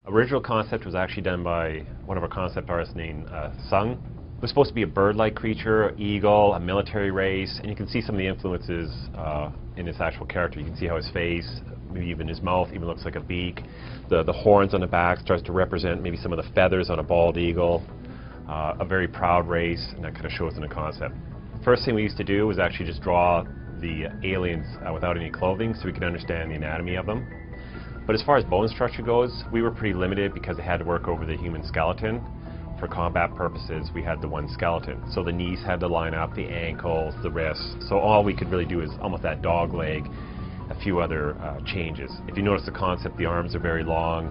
Original concept was actually done by one of our concept artists named Sung. It was supposed to be a bird-like creature, eagle, a military race, and you can see some of the influences in this actual character. You can see how his face, maybe even his mouth, even looks like a beak. The horns on the back starts to represent maybe some of the feathers on a bald eagle. A very proud race, and that kind of shows in the concept. First thing we used to do was actually just draw the aliens without any clothing so we could understand the anatomy of them. But as far as bone structure goes, we were pretty limited because they had to work over the human skeleton. For combat purposes, we had the one skeleton. So the knees had to line up, the ankles, the wrists. So all we could really do is almost that dog leg, a few other changes. If you notice the concept, the arms are very long,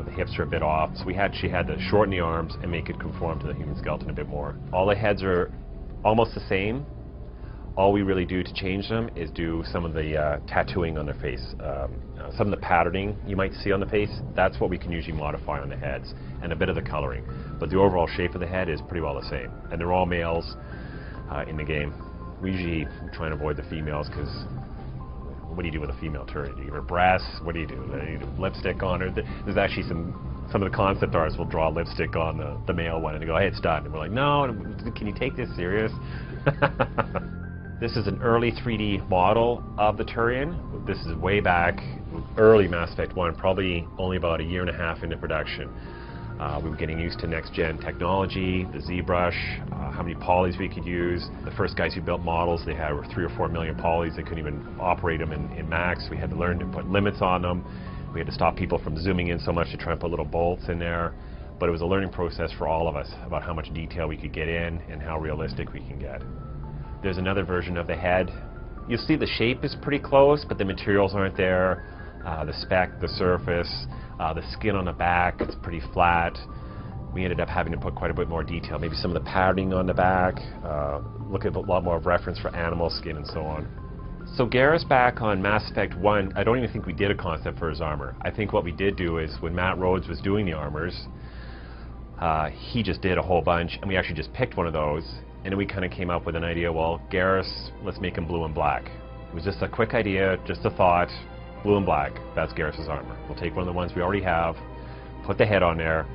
the hips are a bit off. So we actually had to shorten the arms and make it conform to the human skeleton a bit more. All the heads are almost the same. All we really do to change them is do some of the tattooing on their face. Some of the patterning you might see on the face, that's what we can usually modify on the heads, and a bit of the coloring. But the overall shape of the head is pretty well the same. And they're all males in the game. We usually try and avoid the females because what do you do with a female turret? Do you give her breasts? What do you do? Do you do lipstick on her? There's actually some of the concept artists will draw lipstick on the male one and they go, hey, it's done. And we're like, no, can you take this serious? This is an early 3D model of the Turian. This is way back, early Mass Effect 1, probably only about a year and a half into production. We were getting used to next-gen technology, the ZBrush, how many polys we could use. The first guys who built models, they had 3 or 4 million polys. They couldn't even operate them in max. We had to learn to put limits on them. We had to stop people from zooming in so much to try and put little bolts in there. But it was a learning process for all of us about how much detail we could get in and how realistic we can get. There's another version of the head. You'll see the shape is pretty close, but the materials aren't there. The spec, the surface, the skin on the back, it's pretty flat. We ended up having to put quite a bit more detail, maybe some of the patterning on the back, look at a lot more of reference for animal skin and so on. So Garrus back on Mass Effect 1, I don't even think we did a concept for his armor. I think what we did do is when Matt Rhodes was doing the armors, he just did a whole bunch, and we actually just picked one of those, and then we kind of came up with an idea, well, Garrus, let's make him blue and black. It was just a quick idea, just a thought, blue and black, that's Garrus's armor. We'll take one of the ones we already have, put the head on there,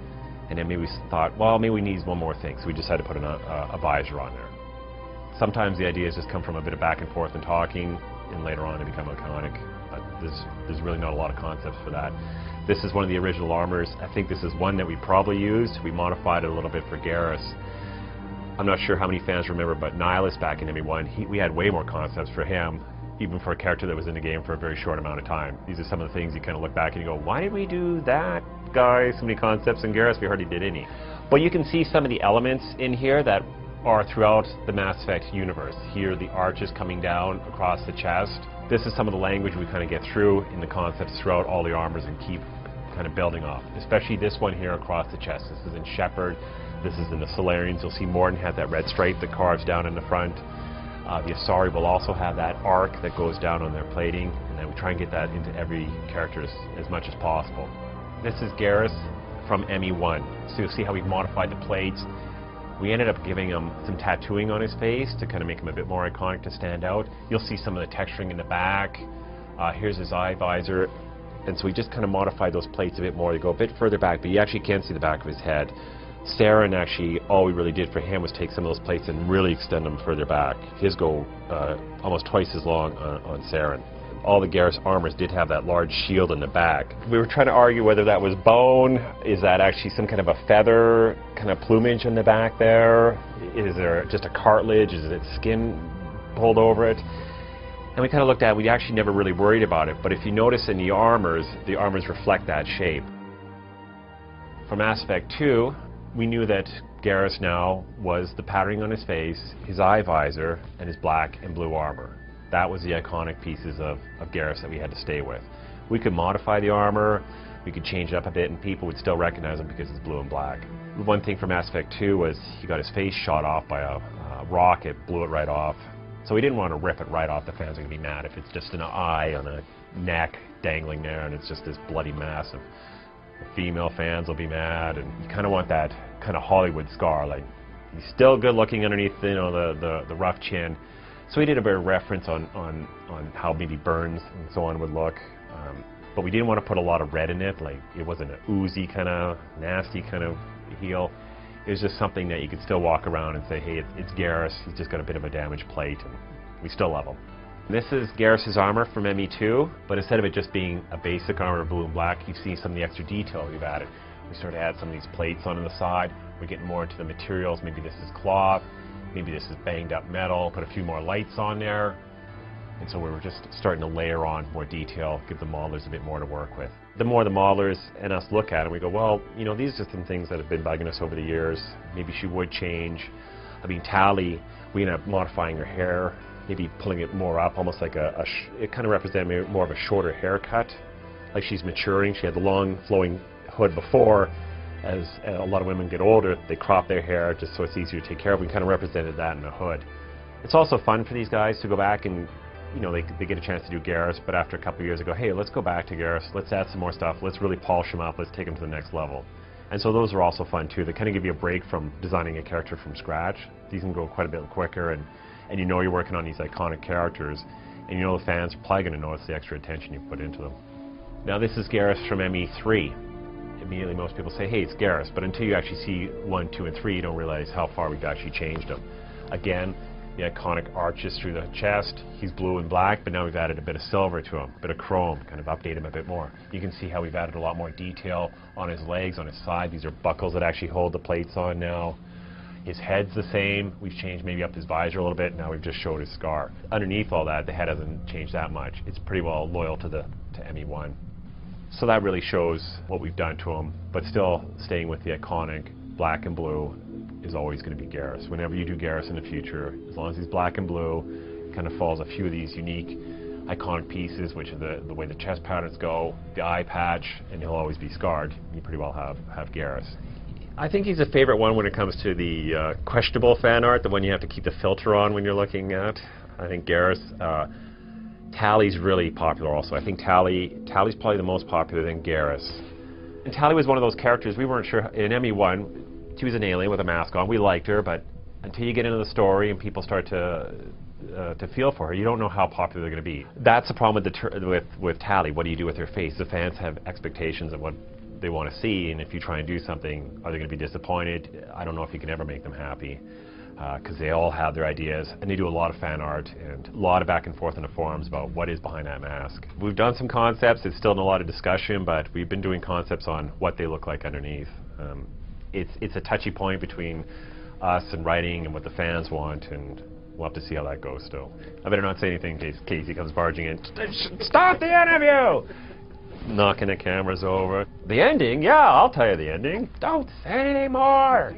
and then maybe we thought, well, maybe we need one more thing, so we decided to put a visor on there. Sometimes the ideas just come from a bit of back and forth and talking, and later on they become iconic. But there's really not a lot of concepts for that. This is one of the original armors. I think this is one that we probably used. We modified it a little bit for Garrus. I'm not sure how many fans remember, but Nihilus back in ME1, we had way more concepts for him, even for a character that was in the game for a very short amount of time. These are some of the things you kind of look back and you go, why did we do that, guys? So many concepts in Garrus, we hardly did any. But you can see some of the elements in here that are throughout the Mass Effect universe. Here, the arch is coming down across the chest. This is some of the language we kind of get through in the concepts throughout all the armors and keep kind of building off. Especially this one here across the chest. This is in Shepard. This is in the Solarians. You'll see Mordin has that red stripe that carves down in the front. The Asari will also have that arc that goes down on their plating, and then we try and get that into every character as much as possible. This is Garrus from ME1. So you'll see how we've modified the plates. We ended up giving him some tattooing on his face to kind of make him a bit more iconic to stand out. You'll see some of the texturing in the back. Here's his eye visor. And so we just kind of modified those plates a bit more. They go a bit further back, but you actually can't see the back of his head. Saren, actually, all we really did for him was take some of those plates and really extend them further back. His go almost twice as long on Saren. All the Garrus armors did have that large shield in the back. We were trying to argue whether that was bone, is that actually some kind of a feather, kind of plumage in the back there? Is there just a cartilage? Is it skin pulled over it? And we kind of looked at it, we actually never really worried about it, but if you notice in the armors reflect that shape. For Mass Effect 2, we knew that Garrus now was the patterning on his face, his eye visor, and his black and blue armor. That was the iconic pieces of Garrus that we had to stay with. We could modify the armor, we could change it up a bit, and people would still recognize him because it's blue and black. One thing for Mass Effect 2 was he got his face shot off by a rocket, blew it right off. So we didn't want to rip it right off. The fans are going to be mad if it's just an eye on a neck dangling there and it's just this bloody mass of female fans will be mad, and you kind of want that kind of Hollywood scar, like he's still good looking underneath, you know, the rough chin. So we did a bit of reference on how maybe burns and so on would look. but we didn't want to put a lot of red in it. Like, it wasn't an oozy kind of nasty kind of heel. It was just something that you could still walk around and say, hey, it's Garrus. He's just got a bit of a damaged plate, and we still love him. This is Garrus's armor from ME2, but instead of it just being a basic armor of blue and black, you see some of the extra detail we've added. We sort of add some of these plates on the side. We're getting more into the materials. Maybe this is cloth. Maybe this is banged up metal. Put a few more lights on there. And so we were just starting to layer on more detail, give the modelers a bit more to work with. The more the modelers and us look at it, we go, well, you know, these are some things that have been bugging us over the years. Maybe she would change. I mean, Tally, we ended up modifying her hair, maybe pulling it more up, almost like it kind of represented more of a shorter haircut. Like she's maturing. She had the long flowing hood before. As a lot of women get older, they crop their hair just so it's easier to take care of. We kind of represented that in the hood. It's also fun for these guys to go back and, you know, they get a chance to do Garrus, but after a couple of years they go, hey, let's go back to Garrus, let's add some more stuff, let's really polish him up, let's take him to the next level. And so those are also fun too. They kind of give you a break from designing a character from scratch. These can go quite a bit quicker, and you know you're working on these iconic characters, and you know the fans are probably going to notice the extra attention you put into them. Now this is Garrus from ME3. Immediately most people say, hey, it's Garrus, but until you actually see 1, 2, and 3, you don't realize how far we've actually changed him. Again, the iconic arches through the chest. He's blue and black, but now we've added a bit of silver to him, a bit of chrome, kind of update him a bit more. You can see how we've added a lot more detail on his legs, on his side. These are buckles that actually hold the plates on now. His head's the same. We've changed maybe up his visor a little bit. Now we've just showed his scar. Underneath all that, the head hasn't changed that much. It's pretty well loyal to ME1. So that really shows what we've done to him, but still staying with the iconic black and blue is always going to be Garrus. Whenever you do Garrus in the future, as long as he's black and blue, kind of follows a few of these unique iconic pieces, which are the way the chest patterns go, the eye patch, and he'll always be scarred. You pretty well have Garrus. I think he's a favorite one when it comes to the questionable fan art, the one you have to keep the filter on when you're looking at. I think Garrus. Tally's really popular also. I think Tally's probably the most popular than Garrus. And Tally was one of those characters we weren't sure. In ME1, she was an alien with a mask on. We liked her, but until you get into the story and people start to feel for her, you don't know how popular they're going to be. That's the problem with Tally. What do you do with her face? The fans have expectations of what they want to see, and if you try and do something, are they going to be disappointed? I don't know if you can ever make them happy, because they all have their ideas, and they do a lot of fan art and a lot of back and forth in the forums about what is behind that mask. We've done some concepts. It's still in a lot of discussion, but we've been doing concepts on what they look like underneath. It's a touchy point between us and writing and what the fans want, and we'll have to see how that goes still. I better not say anything in case Casey comes barging in. Stop the interview! Knocking the cameras over. The ending? Yeah, I'll tell you the ending. Don't say any more!